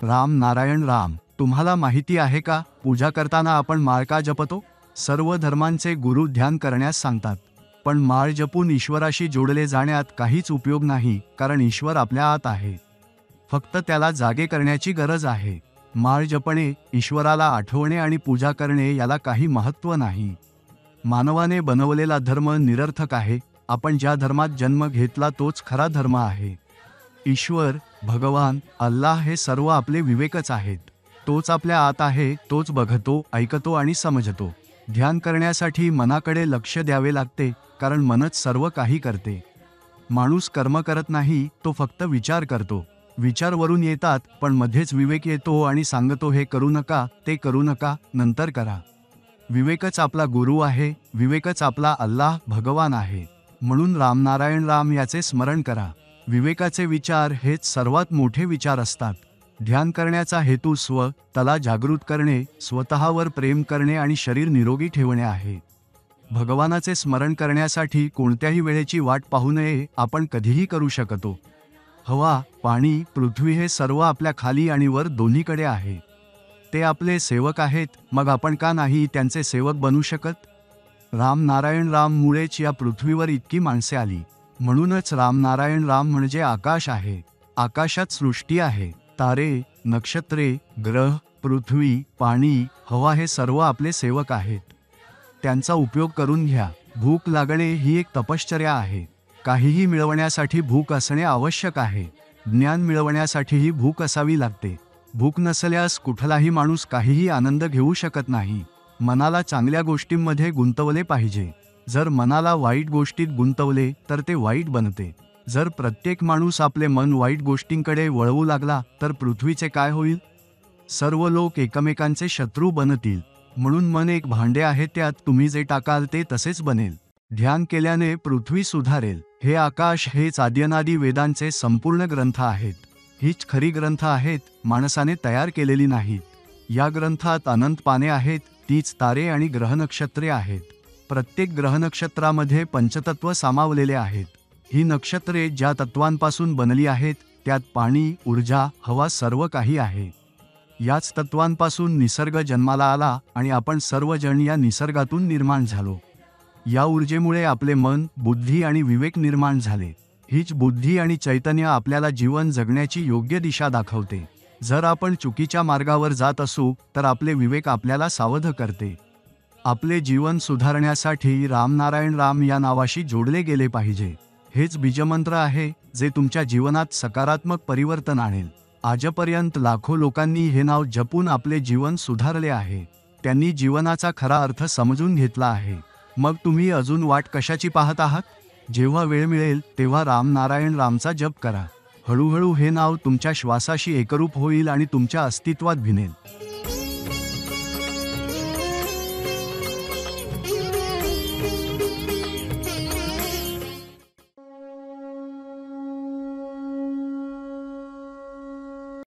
राम नारायण राम. तुम्हाला माहिती आहे का, पूजा करताना आपण माळ का जपतो? सर्व धर्मांचे गुरु ध्यान करण्यास सांगतात, पण माळ जपून ईश्वराशी जोडले जाण्यात काहीच उपयोग नाही, कारण ईश्वर आपल्या आत आहे. फक्त त्याला जागे करण्याची गरज आहे. माळ जपणे, ईश्वराला आठवणे आणि पूजा करणे याला काही महत्त्व नाही. मानवाने बनवलेला धर्म निरर्थक आहे. आपण ज्या धर्मात जन्म घेतला तोच खरा धर्म आहे. ईश्वर, भगवान, अल्लाह हे सर्व आपले विवेकच आहेत. तोच आपल्या आत आहे, तोच बघतो, ऐकतो आणि समजतो. ध्यान करण्यासाठी मनाकडे लक्ष द्यावे लागते, कारण मनच सर्व काही करते. माणूस कर्म करत नाही, तो फक्त विचार करतो. विचार वरून येतात, पण मध्येच विवेक येतो आणि सांगतो हे करू नका, ते करू नका, नंतर करा. विवेकच आपला गुरु आहे, विवेकच आपला अल्लाह भगवान आहे. म्हणून राम नारायण राम याचे स्मरण करा. विवेकाचे विचार हेच सर्वात मोठे विचार असतात. ध्यान करण्याचा हेतू स्वतःला जागृत करणे, स्वतःवर प्रेम करणे आणि शरीर निरोगी ठेवणे आहे. भगवानाचे स्मरण करण्यासाठी कोणत्याही वेळेची वाट पाहू नये. आपण कधीही करू शकतो. हवा, पाणी, पृथ्वी हे सर्व आपल्या खाली आणि वर दोन्हीकडे आहे. ते आपले सेवक आहेत, मग आपण का नाही त्यांचे सेवक बनू शकत? राम नारायण राम मुळेच या पृथ्वीवर इतकी माणसे आली. म्हणूनच राम नारायण राम म्हणजे आकाश आहे. आकाशात सृष्टी आहे. तारे, नक्षत्रे, ग्रह, पृथ्वी, पाणी, हवा हे सर्व आपले सेवक आहेत. त्यांचा उपयोग करून घ्या. भूक लागणे ही एक तपश्चर्या आहे. काहीही मिळवण्यासाठी भूक असणे आवश्यक आहे. ज्ञान मिळवण्यासाठीही भूक असावी लागते. भूक नसल्यास कुठलाही माणूस काहीही आनंद घेऊ शकत नाही. मनाला चांगल्या गोष्टींमध्ये गुंतवले पाहिजे. जर मनाला वाईट गोष्टीत गुंतवले तर ते वाईट बनते. जर प्रत्येक माणूस आपले मन वाईट गोष्टींकडे वळवू लागला तर पृथ्वीचे काय होईल? सर्व लोक एकमेकांचे शत्रू बनतील. म्हणून मन एक भांडे आहे, त्यात तुम्ही जे टाकाल ते तसेच बनेल. ध्यान केल्याने पृथ्वी सुधारेल. हे आकाश हेच आद्यनादी वेदांचे संपूर्ण ग्रंथ आहेत. हीच खरी ग्रंथ आहेत, माणसाने तयार केलेली नाहीत. या ग्रंथात अनंत पाने आहेत, तीच तारे आणि ग्रहनक्षत्रे आहेत. प्रत्येक ग्रहनक्षत्रामध्ये पंचतत्व सामावलेले आहेत. ही नक्षत्रे ज्या तत्वांपासून बनली आहेत, त्यात पाणी, ऊर्जा, हवा सर्व काही आहे. याच तत्वांपासून निसर्ग जन्माला आला आणि आपण सर्वजण या निसर्गातून निर्माण झालो. या ऊर्जेमुळे आपले मन, बुद्धी आणि विवेक निर्माण झाले. हीच बुद्धी आणि चैतन्य आपल्याला जीवन जगण्याची योग्य दिशा दाखवते. जर आपण चुकीच्या मार्गावर जात असू तर आपले विवेक आपल्याला सावध करते. आपले जीवन सुधारण्यासाठी राम नारायण राम या नावाशी जोडले गेले पाहिजे. हेच बीजमंत्र आहे, जे तुमच्या जीवनात सकारात्मक परिवर्तन आणेल. आजपर्यंत लाखो लोकांनी हे नाव जपून आपले जीवन सुधारले आहे. त्यांनी जीवनाचा खरा अर्थ समजून घेतला आहे. मग तुम्ही अजून वाट कशाची पाहत आहात? जेव्हा वेळ मिळेल तेव्हा राम नारायण रामचा जप करा. हळूहळू हे नाव तुमच्या श्वासाशी एकरूप होईल आणि तुमच्या अस्तित्वात भिनेल.